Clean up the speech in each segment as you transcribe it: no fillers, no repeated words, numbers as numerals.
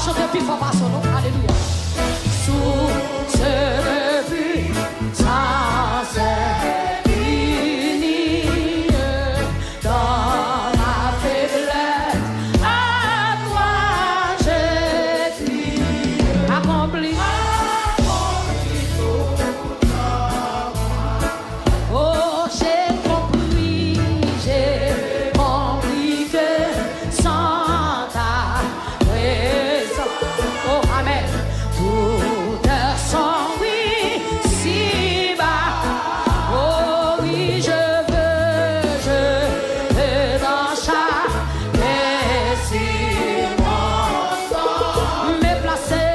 chanter plus fort par son nom. Alléluia. Sous ce but, sans unis dans ma faiblesse, à toi je crie. Accompli. Oh, j'ai compris que sans ta présence, oh, amen, tout sont oui, si bas, oh oui, je veux dans chaque circonstance me placer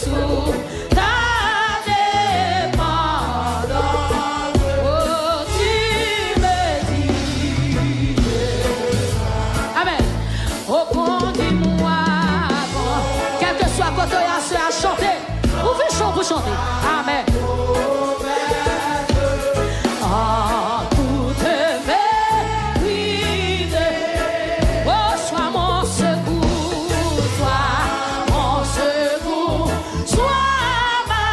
sous ta dépendance. Oh, tu me dis, amen. Oh, conduis-moi, bon, quel que soit votre à chanter, ouvrez chaud pour chanter. Amen. En toute vérité, oh, sois mon secours, sois ma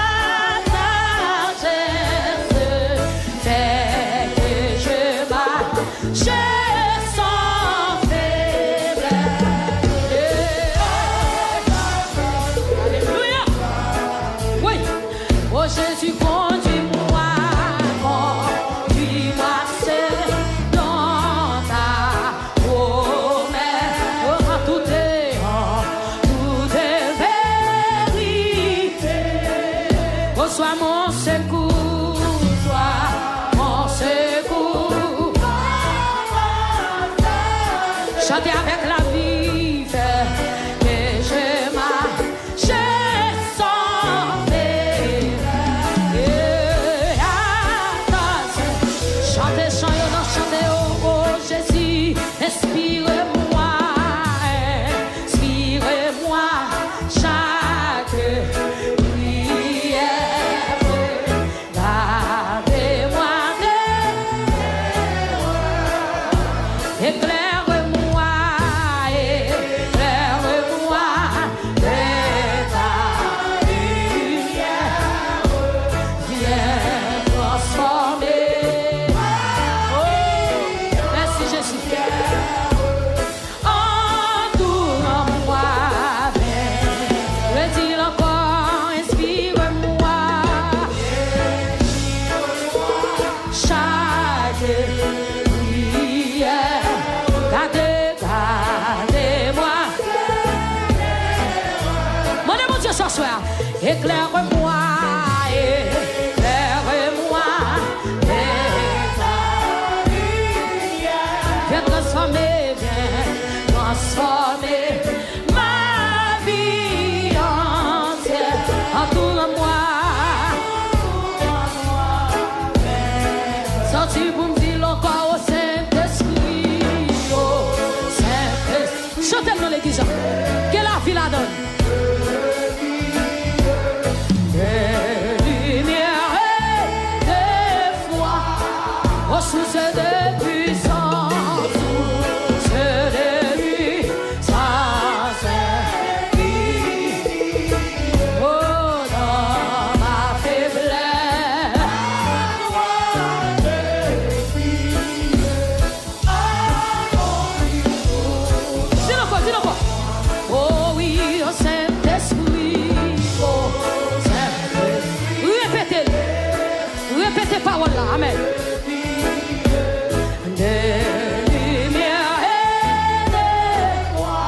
sagesse, fais que je marche sans faiblesse. Alléluia. Oui. Oh Jésus, conduis-moi, seul dans ta promesse. Oh, en toute vérité. Oh, sois mon secours, chantez avec la vie, que je marche sans faiblesse. Chantez, chantez, oh, oh Jésus, inspire-moi chaque prière. Gardez-moi, éclaire-moi de ta lumière. Viens transformer. Merci Jésus. Entoure-moi, redis encore, inspire-moi chaque prière. Gardez-moi. Mon Dieu, ce soir, éclaire-moi. Viens transformer ma vie entière. Entoure-moi. Sorti pour me dire encore au Saint-Esprit. Oh, Saint-Esprit. Chantez dans l'église. Que la vie la donne. Des lumières et des foi. Oh, sous ce de puissance. Oh oui, oh Saint-Esprit, oh Saint-Esprit. Répétez parole là, amen. Des lumières et des foi,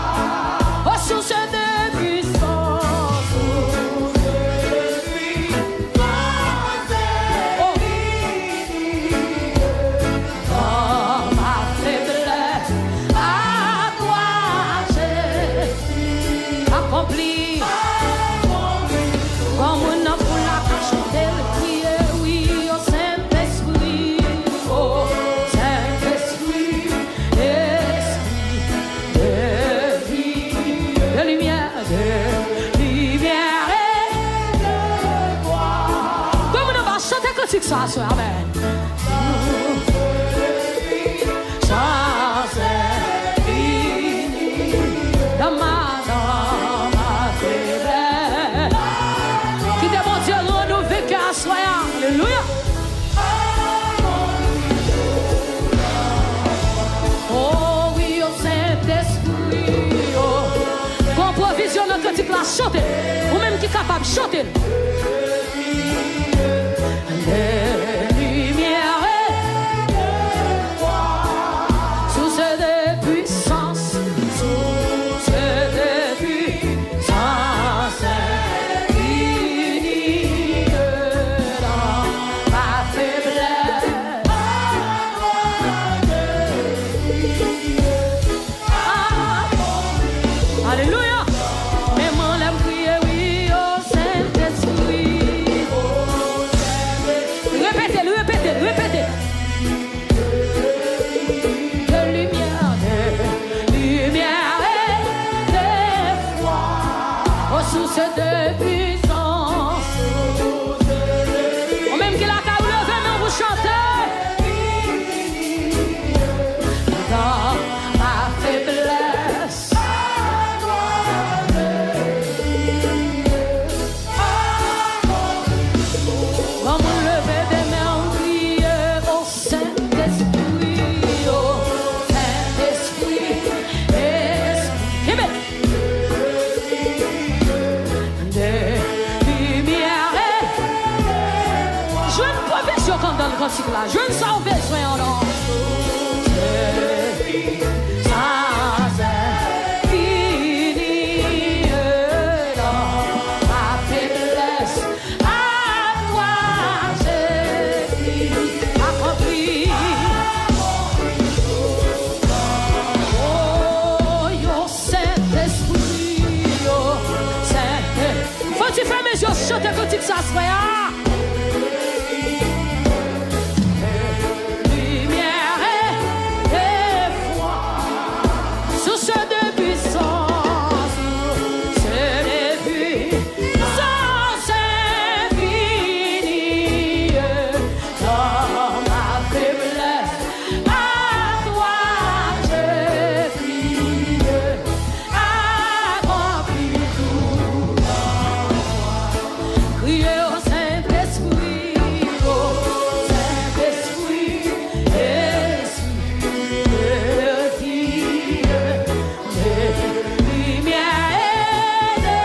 oh source de puissance, dans ma faiblesse, à toi j'ai accompli. Comme on a pour la chanter, crier, oui, au Saint-Esprit, oh Saint-Esprit, Esprit de vie, de lumière et de gloire. Comme on va chanter classique ça, amen. Chance infinie, dans ma chantez. Ou même qui est capable, chantez. Les lumières sous ces puissances, sous ces puissances unies dans ma faiblesse. Alléluia. Même en l'aime prier, oui, au Saint-Esprit. Répétez-le, répétez-le, répétez. De lumière et de foi, aux sources de puissance. Au même qu'il a qu'à vous lever, mais vous chantez. Dans ma faiblesse. Vamos lever des mains, prier au Saint-Esprit, au Saint-Esprit, Esprit, des lumières. Je ne peux pas sur quand dans le cantique là, je ne sens besoin en nom. Chantez quand il s'assoit. Lumière et foi, source de puissance, c'est les puissances infinies dans ma faiblesse. À toi je prie, accomplis tout. Criez au Saint-Esprit, Esprit de Dieu, de lumière et de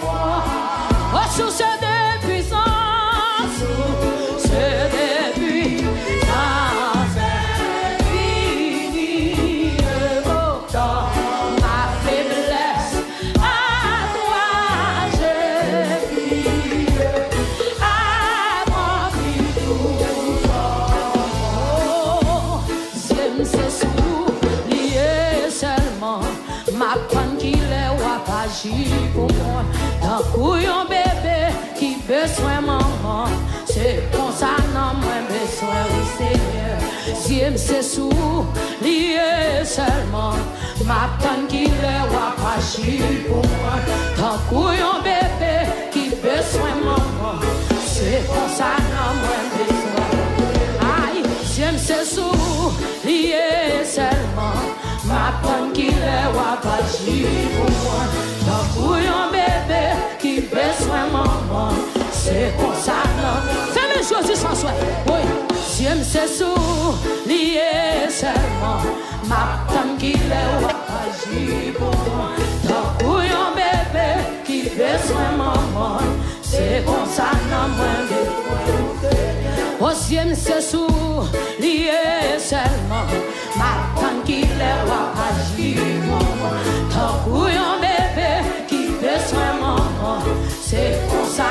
foi, aux sources de puissance, sources de puissance infinies, dans ma faiblesse, à toi je prie. C'est soulier seulement ma peine qui est ou agir pour moi. D'un couillon bébé qui besoin maman, c'est pour ça non moi besoin oui Seigneur. C'est soulier seulement ma peine qui est ou agir pour moi. D'un couillon bébé qui besoin maman, c'est pour ça non moi besoin. Aïe, c'est soulier seulement ma peine qui est ou agir pour moi. D'un couillon bébé qui besoin maman, c'est pour ça non. Fais mes choses sans souhait. Oui, c'est soulier seulement ma peine qui est ou agir pour moi. D'un couillon bébé qui besoin maman, c'est pour ça non moins besoin. Osiem c'est soulier seulement ma peine qui est ou agir pour moi. D'un couillon bébé qui besoin maman, c'est pour ça.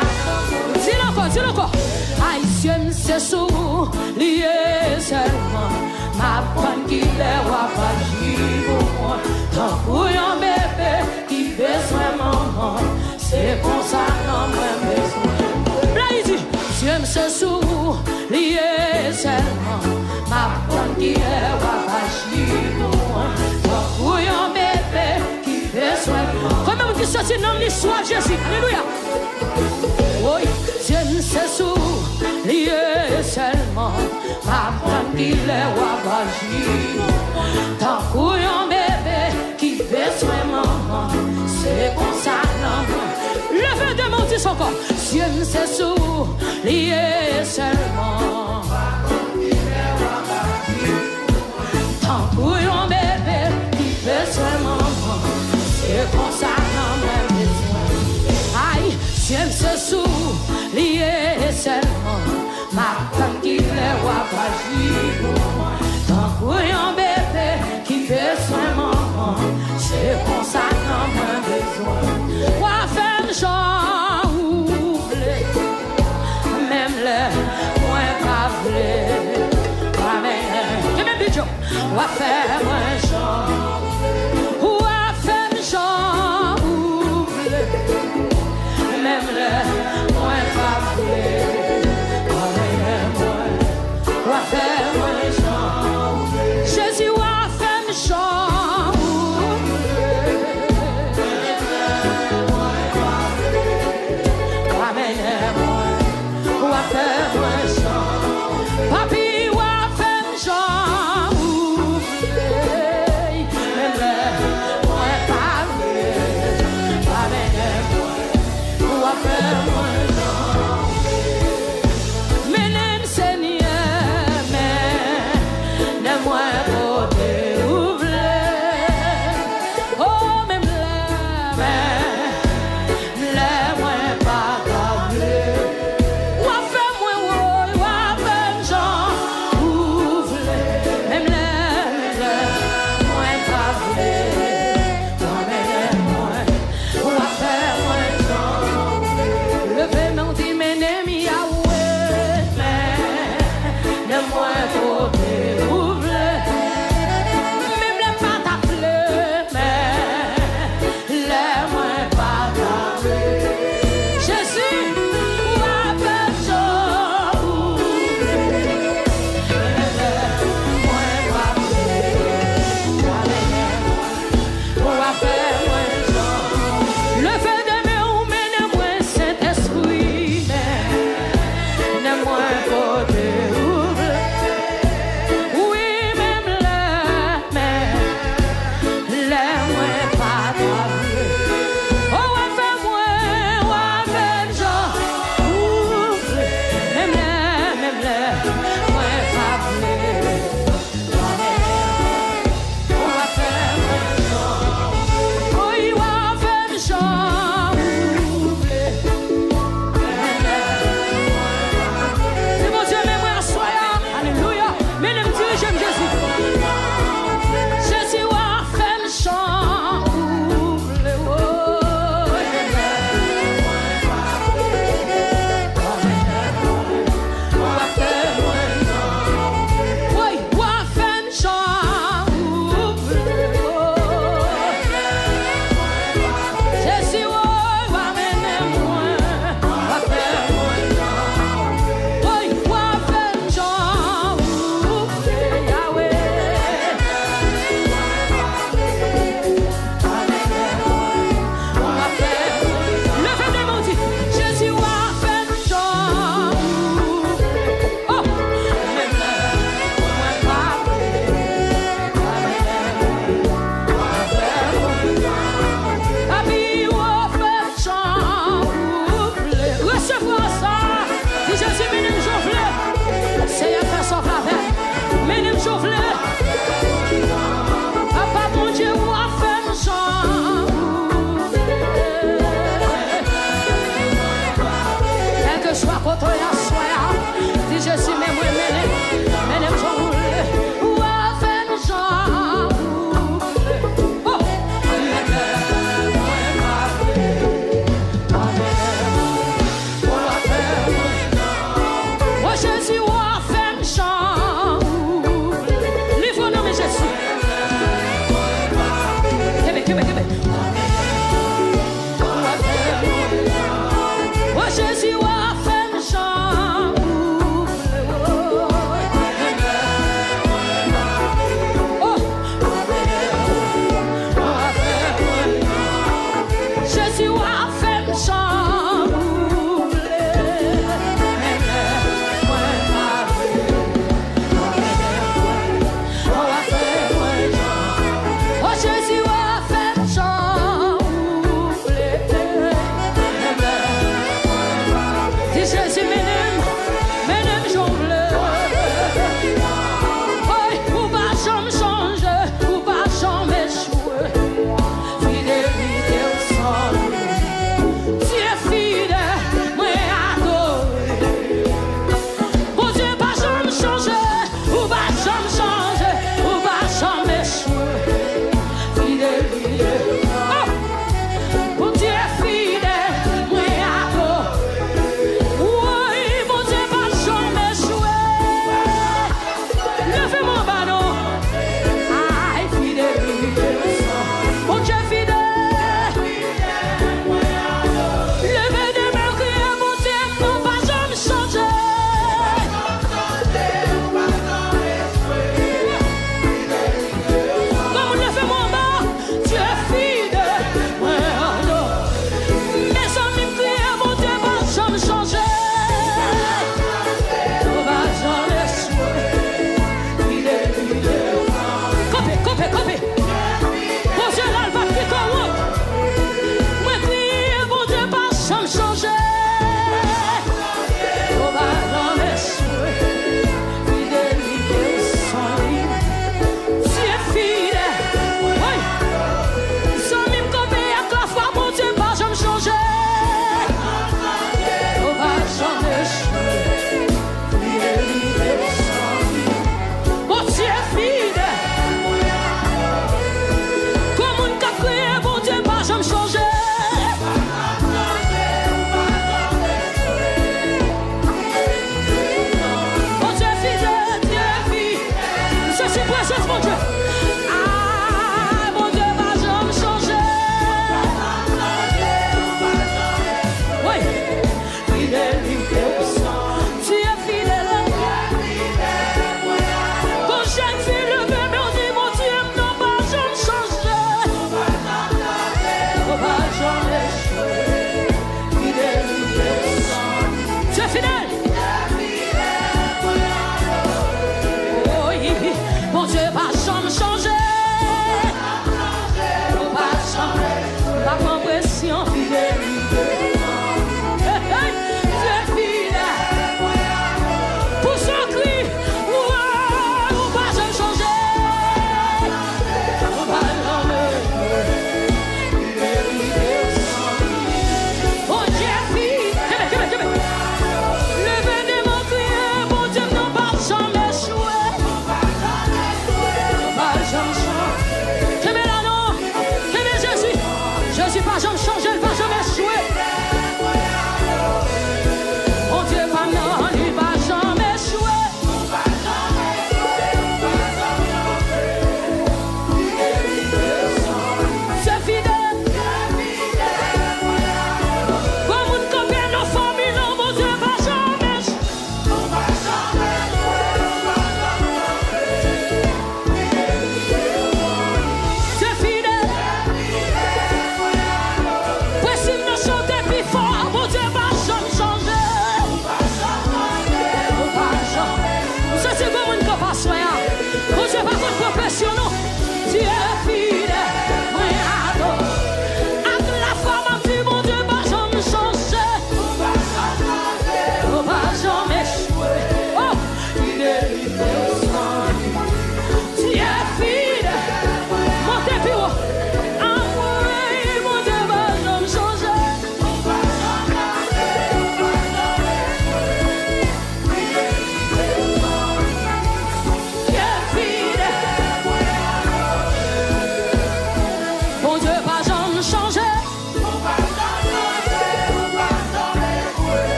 Dis-le encore. Haïtien c'est soulier seulement ma peine qui est ou agir pour moi. D'un couillon bébé qui besoin maman, c'est pour ça non moins besoin. Là il dit, Dieu se soulier seulement ma peine qui est ou agir pour moi. D'un couillon bébé qui besoin. Comment vous dites ça c'est dans l'histoire de Jésus? Alléluia. Oui, Dieu se soulier seulement ma peine qui est ou agir. D'un couillon bébé qui besoin maman, c'est pour ça non. Levez de mon Dieu encore. Dieu se soulier seulement. Tant couillon bébé qui besoin maman, c'est pour ça non besoin.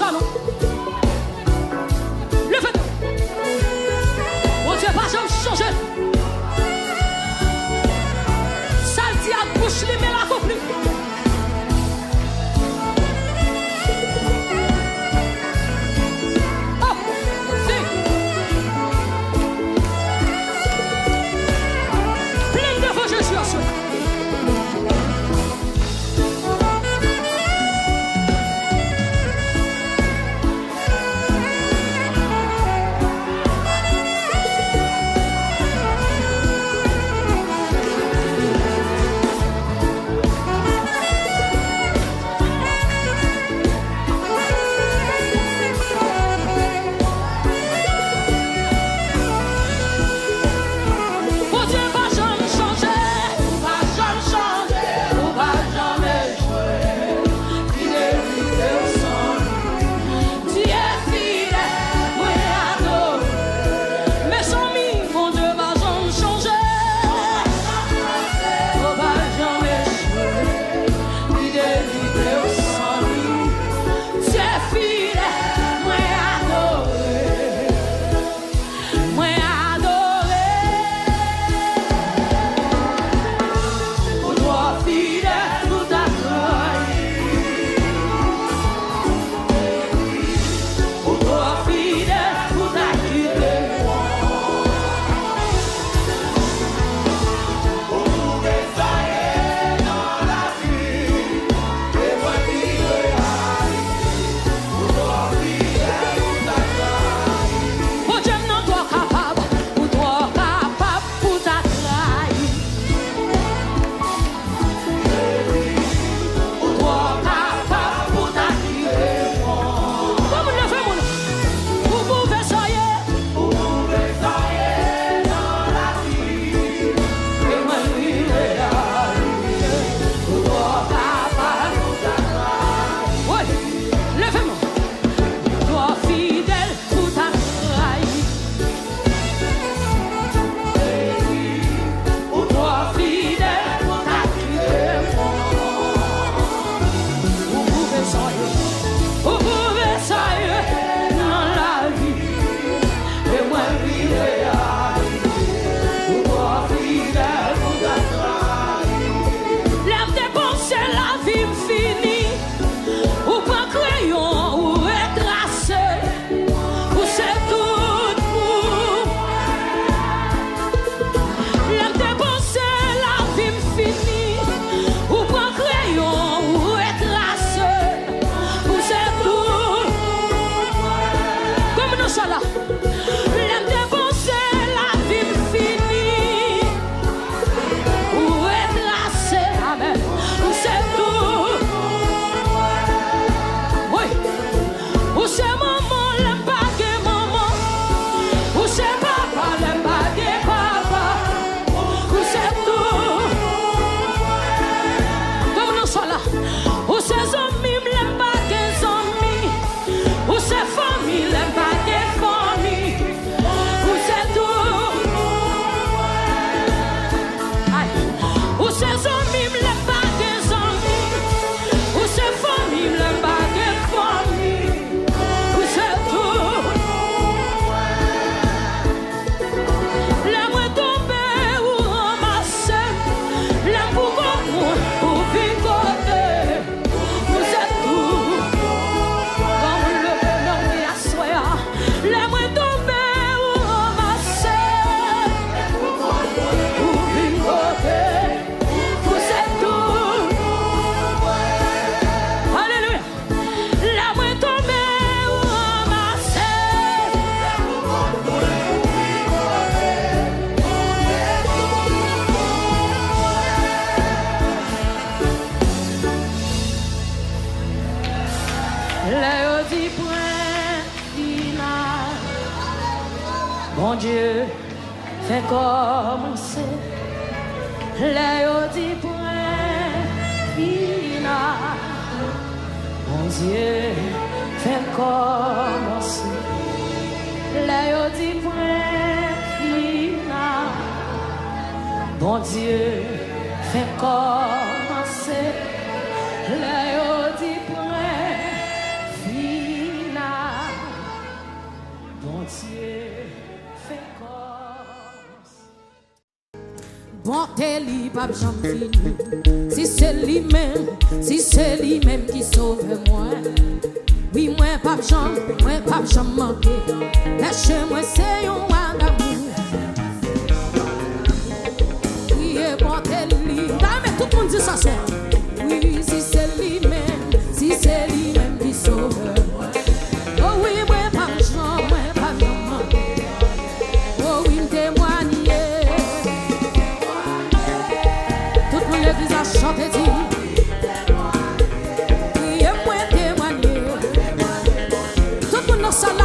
pas non. Levez-toi. Mon Dieu, pas jamais changer. Ça le dit à bouche, les mains l'accomplit. Mon Dieu, fait commencer les dit point final. Mon Dieu, fait commencer les dit point final. Mon Dieu, fait commencer les dit point final. Dieu fait corps. Bonté li pas jamais fini. Si c'est lui-même qui sauve moi. Oui, moi pas jamais manqué. Lâchez-moi c'est un d'amour. Oui, et bonté li. Mais tout le monde dit ça c'est. Oui, si c'est lui-même qui sauve moi. Oh oui, moi pas jamais manqué. Oh oui, me témoigner. Tout le monde l'église a chanté dit. Oui, et moi témoigner. Tout le monde dans sa langue.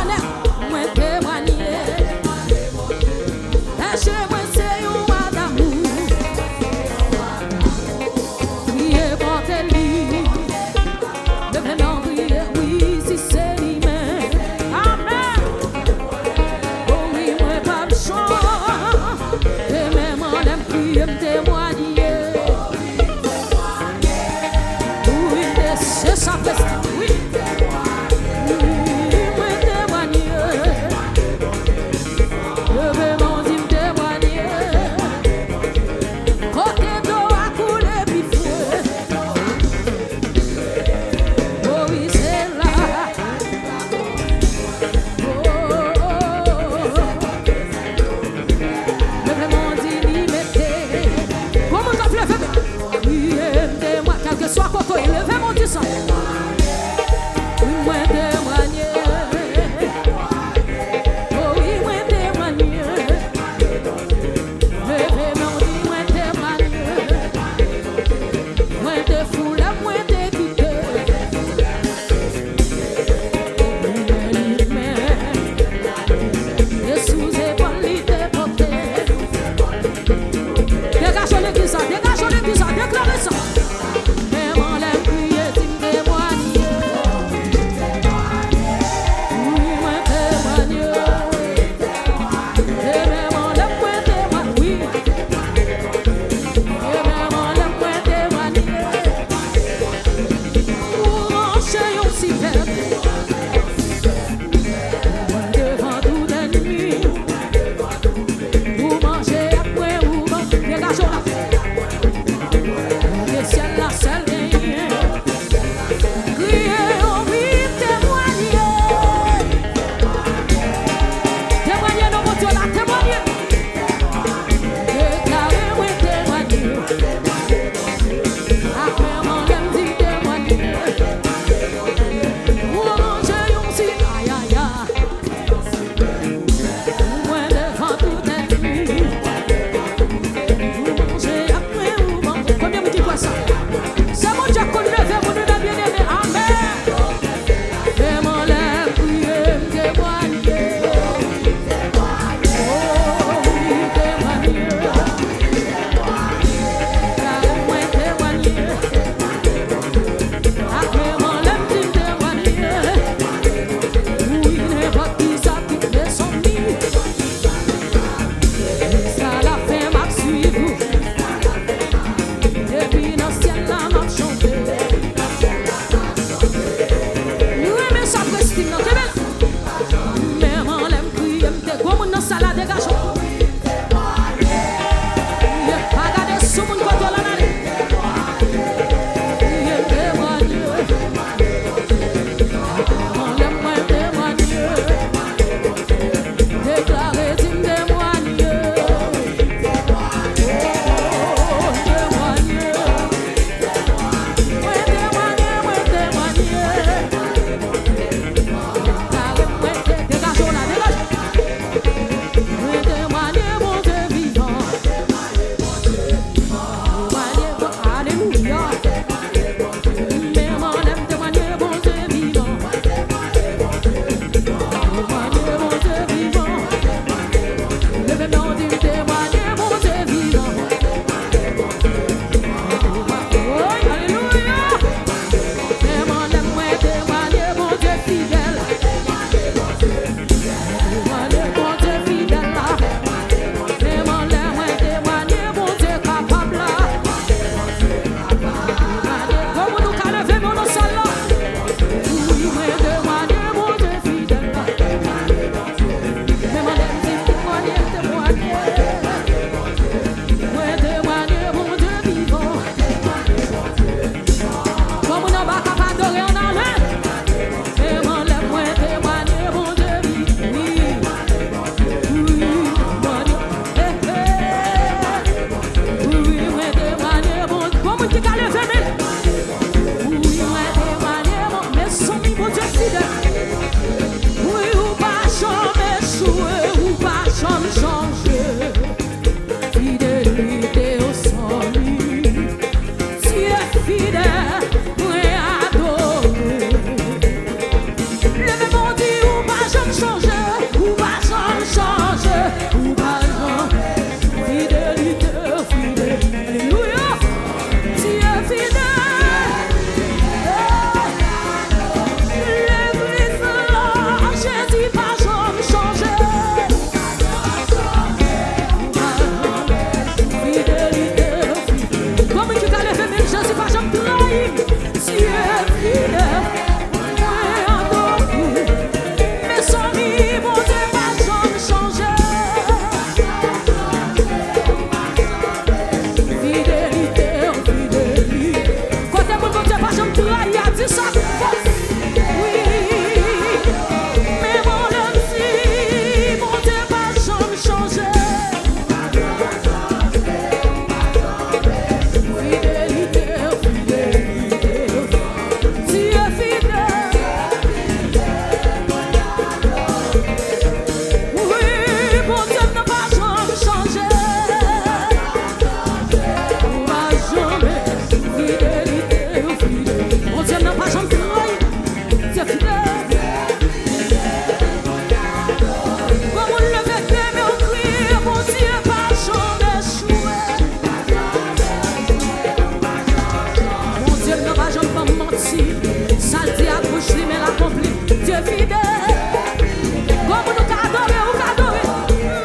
Comme nous adorer, ou adorer.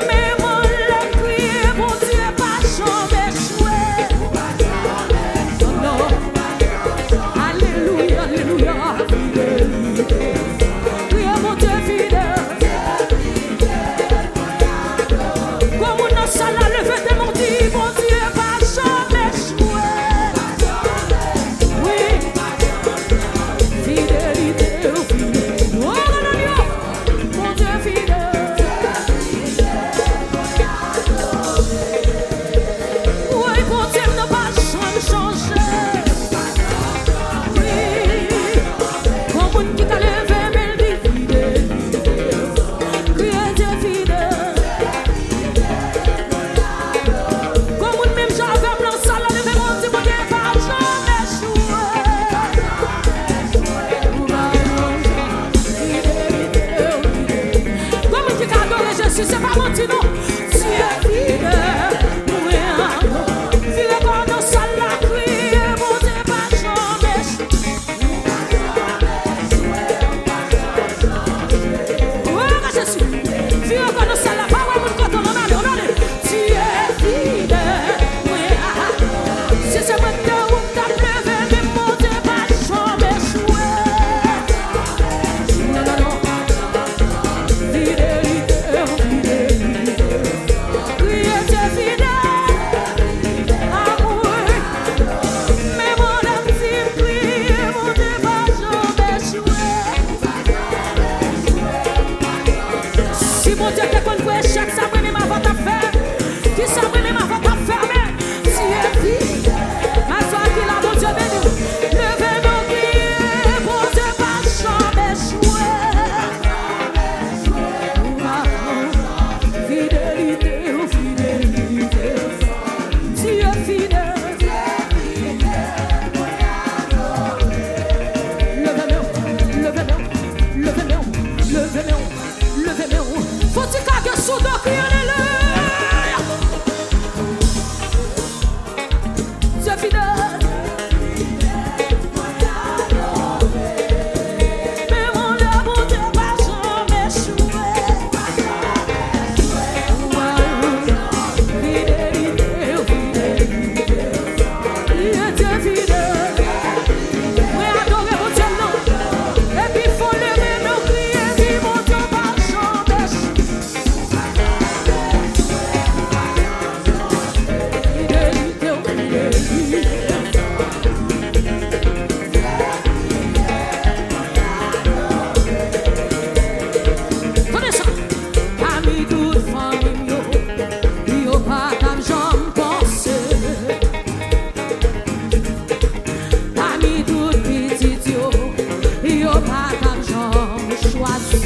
Mais mon le crier, mon Dieu, pas jamais jouer. Non. Alléluia, alléluia. Crier mon Dieu fidèle. Comme on a ça là, levez de mon Dieu, mon Dieu, pas jamais jouer. Oui. Fidélité, fidèle. Oh, alléluia. Mon Dieu fidèle. Oui, mon Dieu ne va jamais changer. Oui. Comme on qui t'a levé, mais il dit fidèle. Crier Dieu fidèle. Comme on même j'avais blanc, ça là, levé mon Dieu, mon Dieu va jamais jouer. Comme tu adores Jésus, c'est pas menti non. Tu es fidèle, oui. Tu reconnais ça la crier, mon Dieu va jamais jouer. Oui, Jésus. Tu reconnais ça la parole, mon coton, on allait. Tu es fidèle, oui. Si c'est maintenant où t'as levé, mais mon Dieu va jamais jouer. Non, non, non. Fidélité, fidélité. Crier Dieu fidèle. Amour. Mais mon âme dit prier, mon Dieu va jamais jouer. Si mon Dieu te connaît pour échec, ça brûle ma voix à faire. Qui ça brûle ma voix à fermer. Si est fidèle. Ma soeur qui l'a, mon Dieu béni. Levez nos prières, mon Dieu va jamais jouer. Fidélité, fidélité. Tu es fidèle. Levez-moi. Faut-il qu'à sous de crier alléluia. Tu es fidèle. Mais mon amour ne va jamais jouer. Fidélité, fidélité. Tu es fidèle. Oui, adorez mon Dieu, non. Et puis, faut lever nos prières, puis mon Dieu va jamais jouer. Fidélité, fidélité. Tenez ça. Parmi toutes familles, yo pas comme j'en pensais. Parmi toutes petites yo pas comme j'en choisi.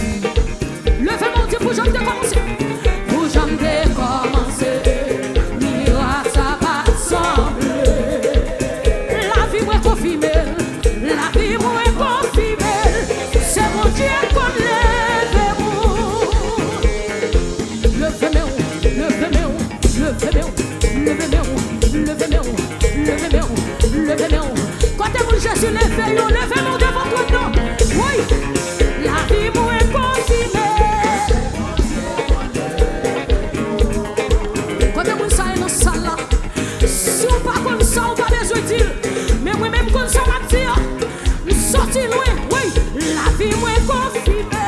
Levez mon Dieu pour j'en commencer. Pour j'en commencer. Miracle ça va sembler. La vie moi confirmée. La vie moi confirmée. C'est mon Dieu qu'on lève-moi. Levez-moi. Quand vous Jésus levez-moi devant toi, non. Oui, la vie moi confirmée. Quand vous savez dans ça là, si on pas comme ça, on pas besoin de dire. Mais moi-même comme ça, on va dire, sorti loin, oui, la vie moi confirmée.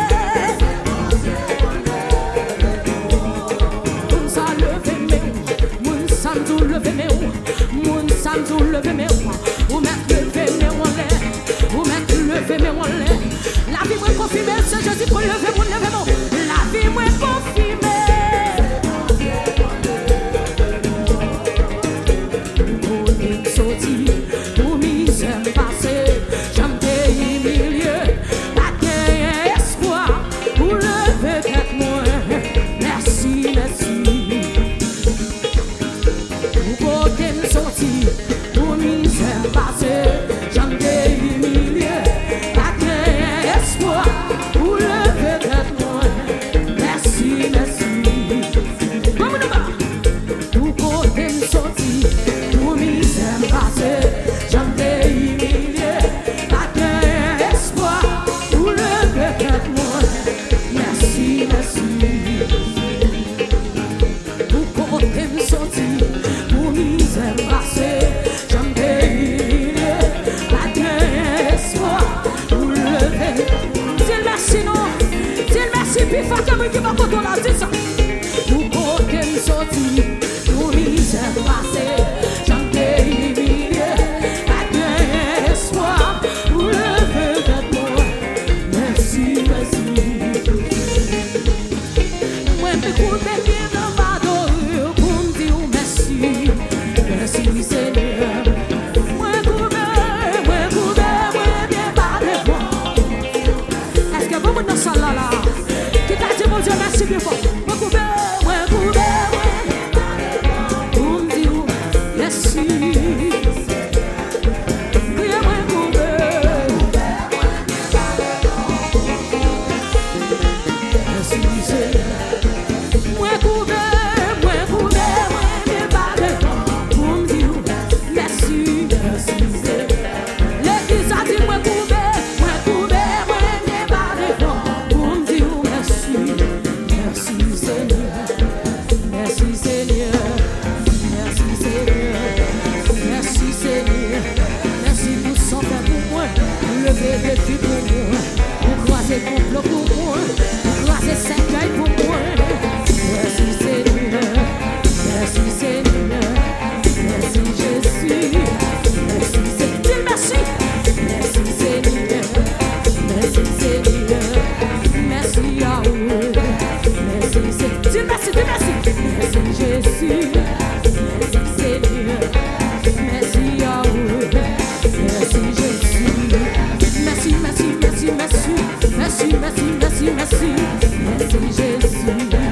Moun sa levez-moi, ou mettre levez-moi en l'air, ou mettre levez-moi en l'air. La vie moi confirmée, c'est Jésus pour levez-moi. La vie moi confirmée. Pour une sortie, pour misère passée, j'aime des milieux, pas d'espoir, pour lever tête moi. Merci. Pour une sortie, pour misère passée, j'en ai humilié, pas d'espoir, pour lever tête. puis fâche-moi qui va contre la tête. Nous côté me sorti, nous misère passée, j'en ai humilié, pas d'espoir, pour lever de moi. Merci, merci. Moi, me couper bien dans ma dorure pour me dire merci. Merci, Seigneur. Moi, bien pas de moi. Est-ce que vous me dites là? Qui t'a dit, mon Dieu, merci bien fort. Merci, Jésus.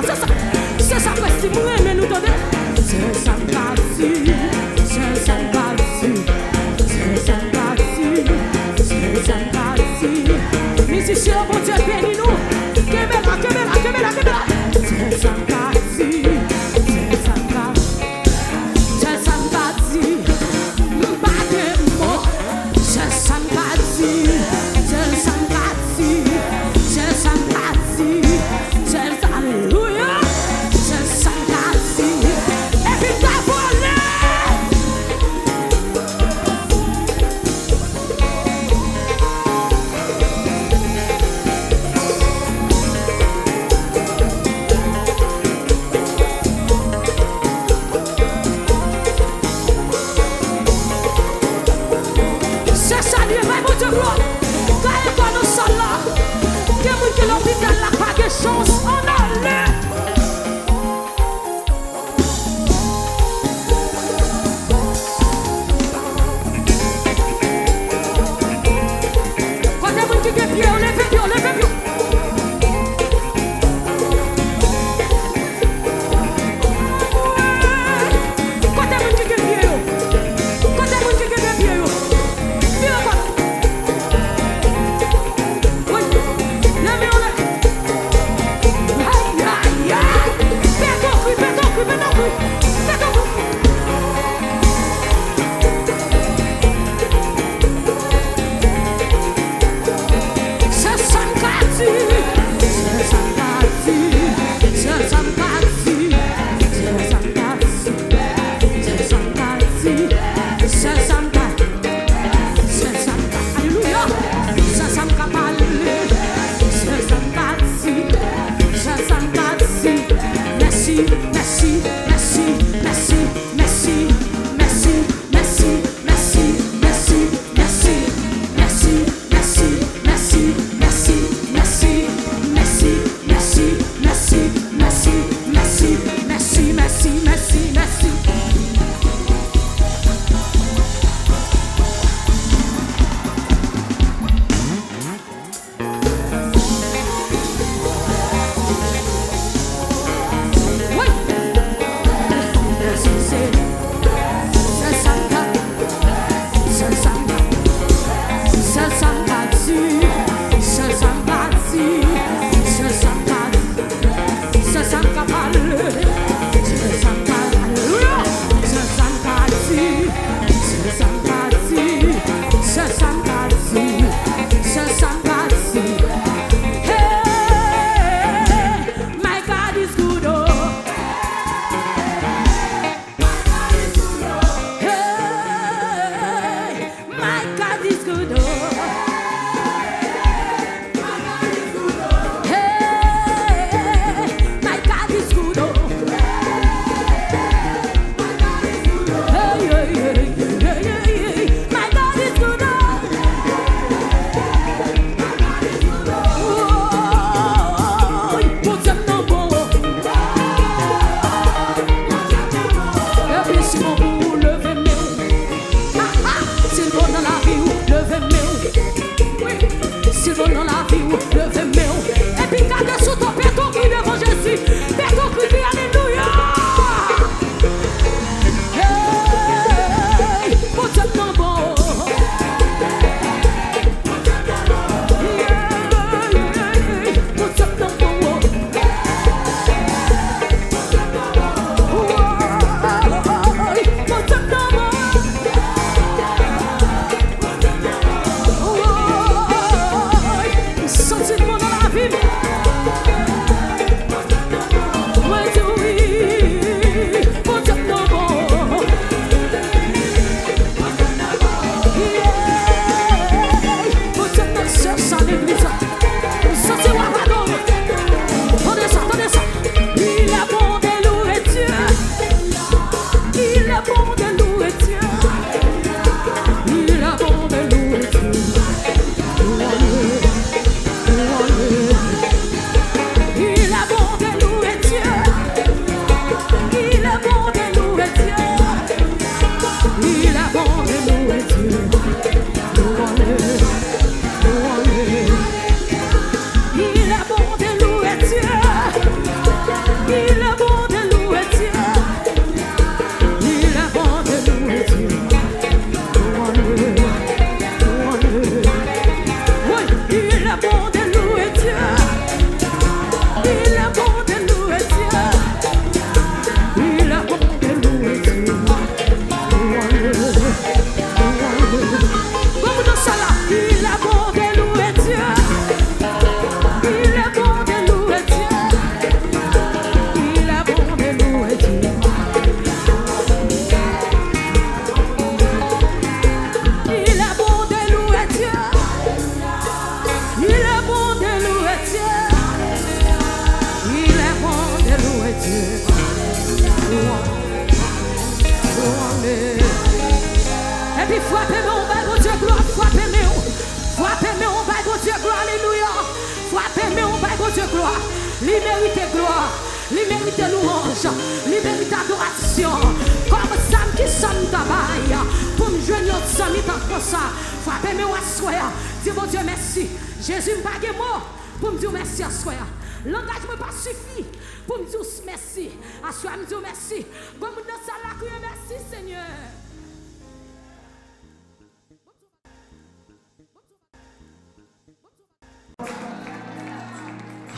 C'est ça, c'est moi, mais nous donnons. C'est ça, c'est ça, musicien, bon Dieu, bénis-nous. Kebela. C'est ça,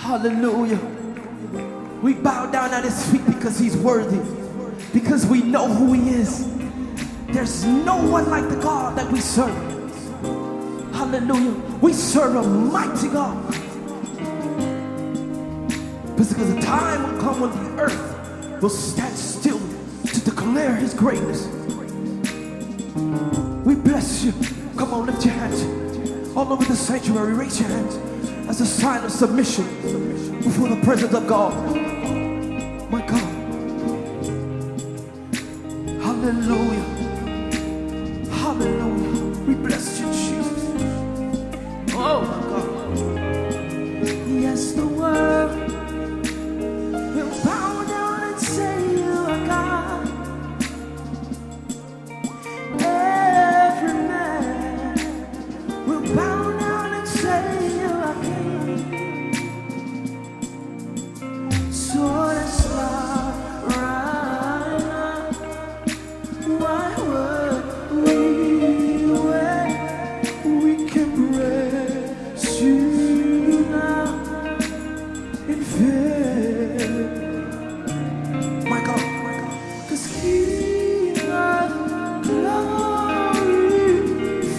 Hallelujah. We bow down at his feet because he's worthy. Because we know who he is. There's no one like the God that we serve. Hallelujah. We serve a mighty God. Because the time will come when the earth will stand still to declare his greatness. We bless you. Come on, lift your hands. All over the sanctuary, raise your hands as a sign of submission before the presence of God. My God. Hallelujah. Hallelujah. We bless you, Jesus. Oh, my God. Yes, the world will bow down and say you are God. Every man will bow down and say you are King. So let's start right now. Why would we wait? We can praise you now in faith. My God, 'cause King of glory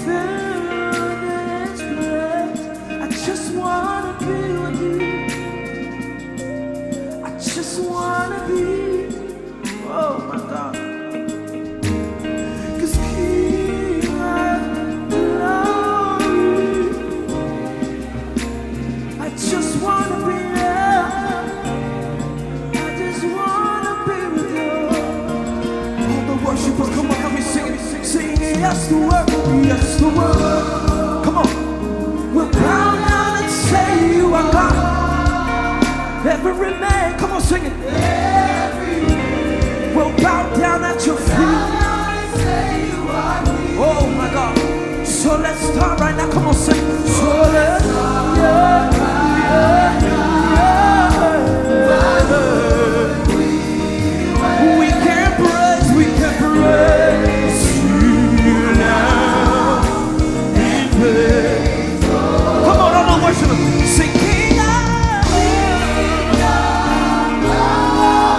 filled this place. I just wanna be with you. I just wanna be. Oh my God. 'Cause King of glory, I just wanna be there. I just wanna be with you. All the worshipers, come on, help me sing it. Sing it, yes the word, yes the word. Come on. We'll bow down and say you are God. Every man, come on, sing it. We'll bow down at your feet. Oh my God. So let's start right now. Come on, sing. So let's we can praise you now in praise. Come on, all the worshipers. Sing King of glory.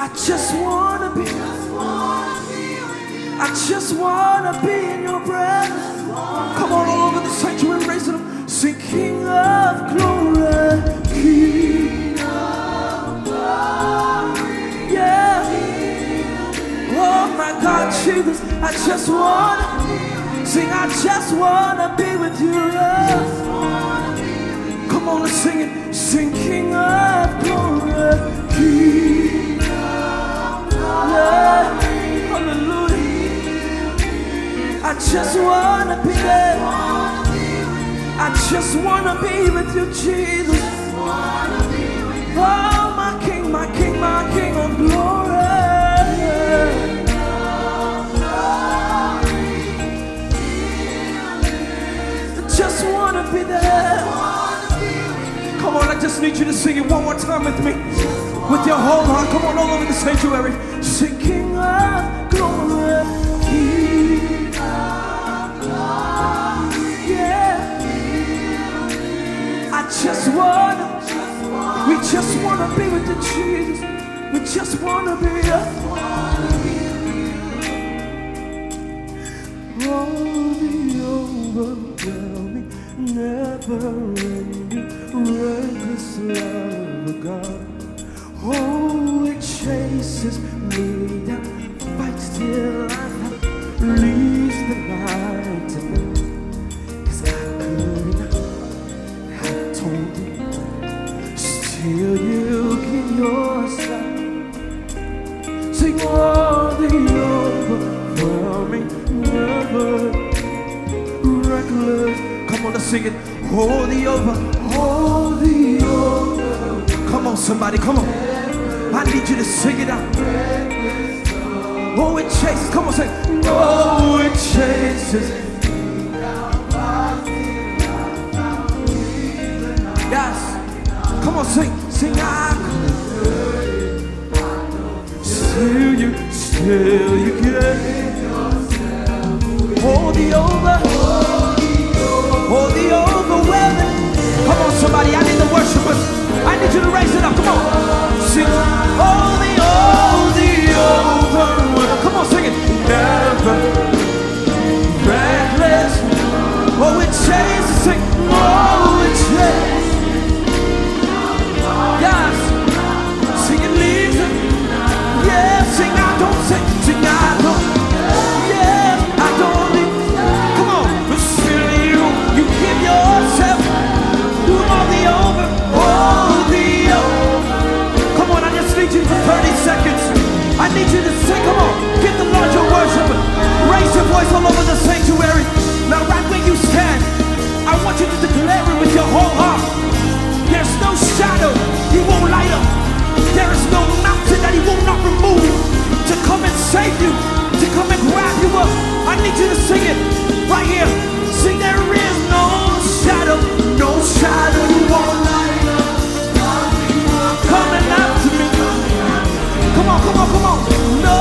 I just wanna be. I just wanna be in your presence. Come on, all over the sanctuary, raise it up. Sing, King of glory, King of glory. Yeah. Oh my God, Jesus, I just wanna sing. I just wanna be with you, Lord. Come on, let's sing it. Sing, King of glory, King of glory. Hallelujah. I just wanna be there. I just wanna be with you, Jesus. Oh, my King, my King, my King of glory. I just wanna be there. Come on, I just need you to sing it one more time with me. With your whole heart. Come on, all over the sanctuary. Sing, King of glory. King of glory. Yeah. I just wanna, we just wanna be with you, Jesus. We just wanna be here. Oh, the overwhelming, never-ending, reckless love of God. Oh, it chases me down, fights till I release the light to me. 'Cause I couldn't have told you, still you give yourself. Sing all the overwhelming, never reckless. Come on, let's sing it. Oh, the over. Come on, somebody, come on. I need you to sing it out. Oh, it chases. Come on, say. Oh, it chases. Yes. Come on, sing. Sing. I could. Still you get. Oh, the over. Oh, the overwhelming. Come on, somebody. I need the worshipers. I need you to raise it up. Come on. Sing. Oh, the overwhelming. Come on, sing it. Never reckless. Oh, it chases. Sing. Oh, it chases. Yes. Sing it, leaves it. Yeah, sing. I don't sing. Sing. I don't. Yeah, I don't leave. Come on. But still you give yourself. Do all the over. Oh, the over. Come on, I just need you for 30 seconds. I need you to sing. Come on. Give the Lord your worship. Raise your voice all over the sanctuary. Now, right where you stand, I want you to declare it with your whole heart. There's no shadow He won't light up. There is no mountain that He will not remove to come and save you, to come and grab you up. I need you to sing it right here. Sing, there is no shadow you won't light up. Coming after me. Come on, come on, come on. No,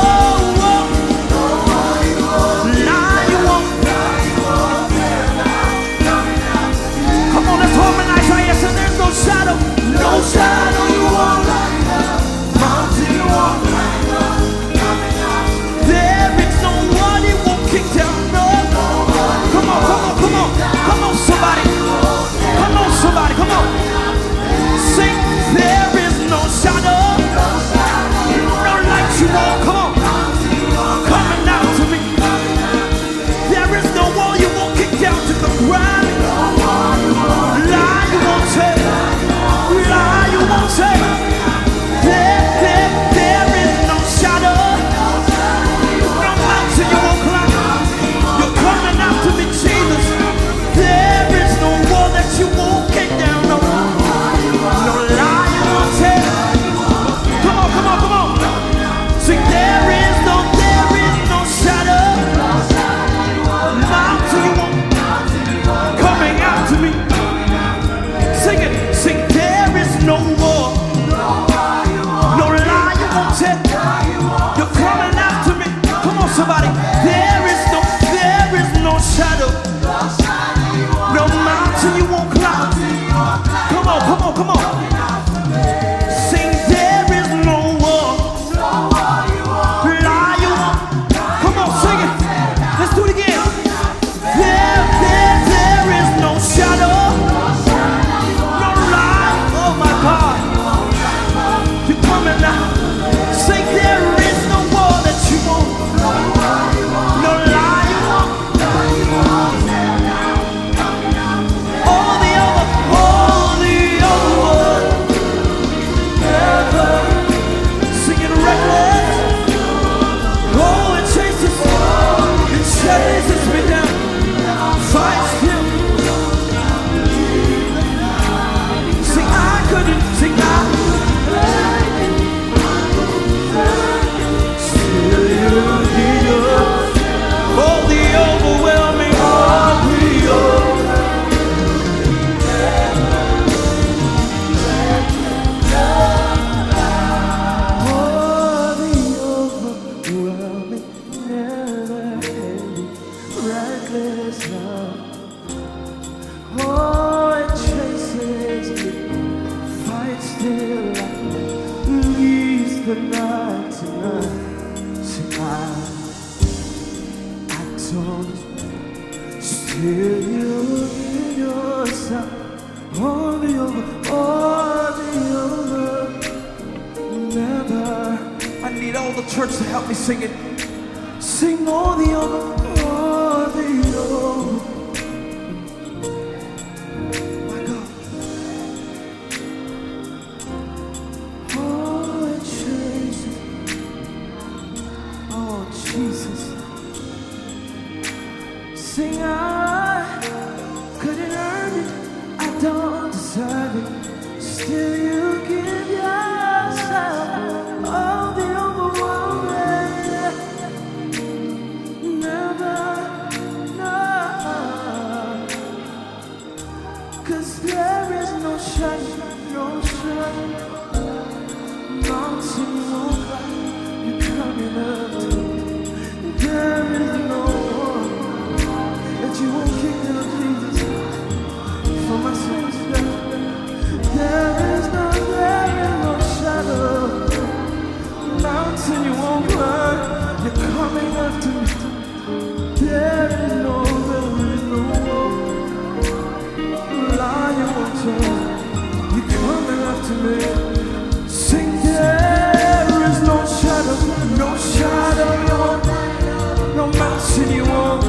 lie you won't. Come on, let's harmonize right here. So there's no shadow you won't light up. Mountain you won't light up. There is no one He won't kick down. No. Come on, come on, come on. Come on, somebody. Come on, somebody. Come on. Sing, there is no shadow. No light you won't. Come on. Coming out to me. There is no wall you won't kick down to the ground. Lie you won't take. Lie you won't take. There is no shadow. No mountain you won't climb. You're coming out to me, Jesus. There is no wall that you won't kick down. No lie you won't take. Come on, come on, come on. Sing, there is no shadow. Mountain you won't. Coming out to me. Sing it. Sing, there is no war. No lie you won't take. You're coming after me. Come on, somebody. There is no shadow. No mountain you won't climb. Come on, come on, come on. Sing, there is no war. Sing I don't still you in your side. All the over, never. I need all the church to help me sing it. Sing all the over, my God. Oh, Jesus. Oh, Jesus. Sing I couldn't earn it. I don't deserve it. Still you give yourself all the overwhelming. Never, no. 'Cause there is no shadow, no shadow. Mountain you won't climb, you're coming up to. There is no one that you won't kick down, Jesus. For my sins, there is no shadow, mountain you won't climb, you're coming after me. There is no lie you won't tell, you're coming after me. Sing, there is no shadow you won't, no mountain you won't.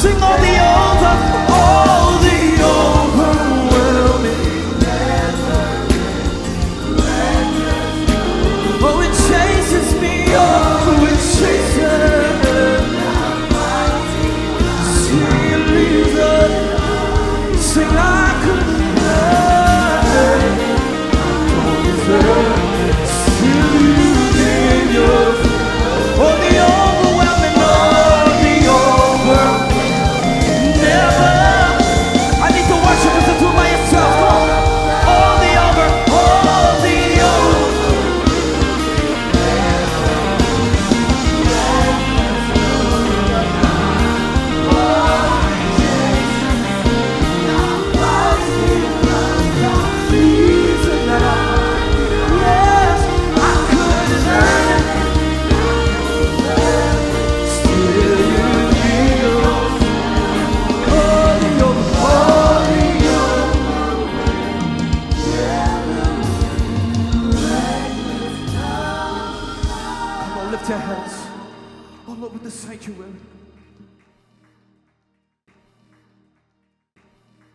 Sing all the overwhelming. Oh, it chases me, oh, it chases. Sing Jesus, sing I couldn't earn. Don't deserve. Still you gave yours. Oh, the overwhelming, oh, the overwhelming. Lift your hands all over the sanctuary.